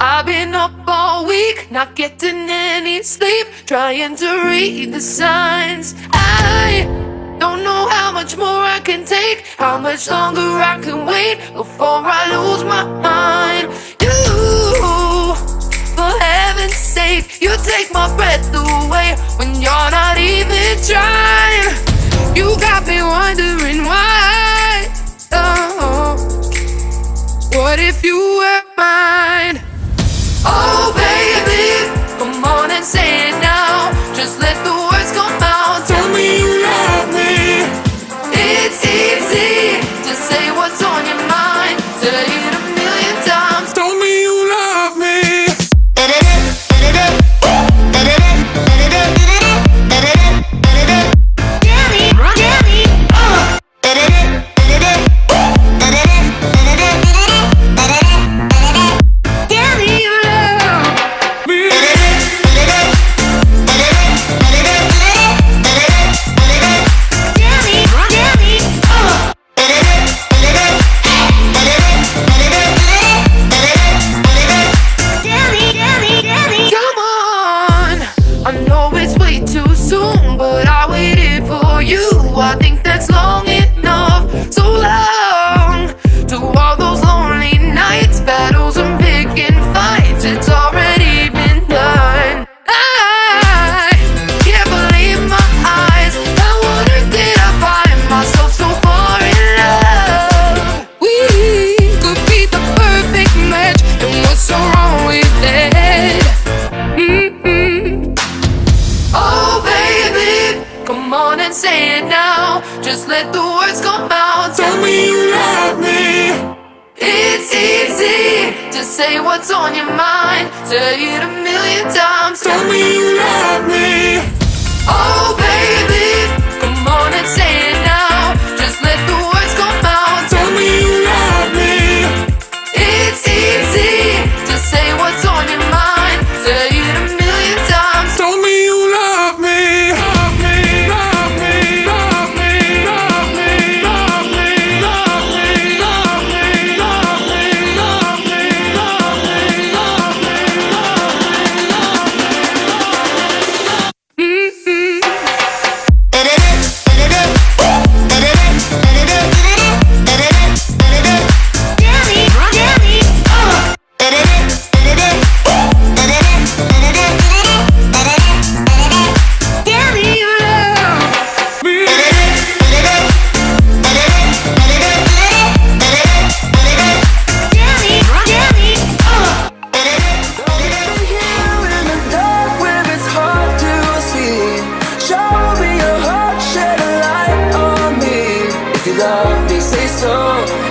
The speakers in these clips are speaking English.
I've been up all week, not getting any sleep, trying to read the signs. I don't know how much more I can take, how much longer I can wait before I lose my mind. You, for heaven's sake, you take my breath away when you're not even trying. You got me wondering why. Oh, what if you were mine? Oh baby, come on and say it now. Just let the words come out. Tell me you love me. It's easy to say what's on your mind. Say it a million times. Tell me you love me. I think that's long enough, so long. To all those lonely nights, battles and picking fights, it's already been done. I can't believe my eyes. I wonder did I find myself so far in love? We could be the perfect match, and what's so wrong with it? Oh baby, come on and say it now. Just let the words come out. Tell me you love me. It's easy to say what's on your mind. Say it a million times. Tell me you love me. Oh baby, come on and say it now. Just let the words come out. Tell me you love me. It's easy to say what's on your mind. Say it a million times. Tell me you love me. Love me, love me, love me.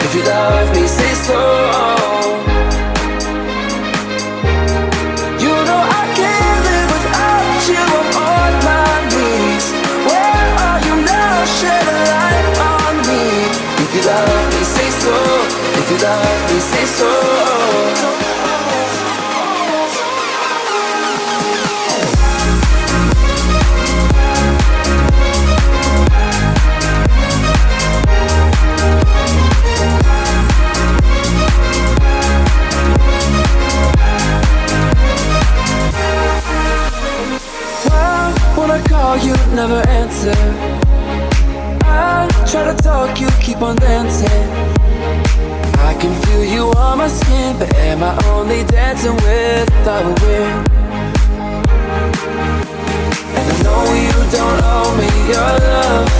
If you love me, say so. You know I can't live without you. I'm on my knees. Where are you now? Shed a light on me. If you love me, say so. If you love me, say so. You never answer. I try to talk, you keep on dancing. I can feel you on my skin, but am I only dancing with the wind? And I know you don't owe me your love,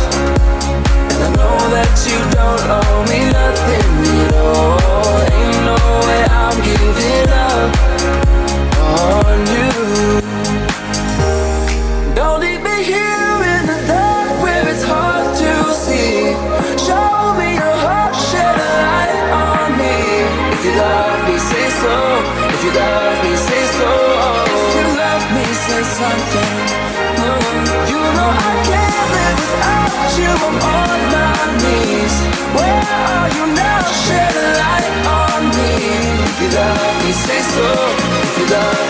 and I know that you don't owe me nothing at all. Ain't no way I'm giving up on you. Don't leave me here in the dark where it's hard to see. Show me your heart, shed a light on me. If you love me, say so. If you love me, say so. If you love me, say something. You know I can't live without you. I'm on my knees. Where are you now? Shed a light on me. If you love me, say so. If you love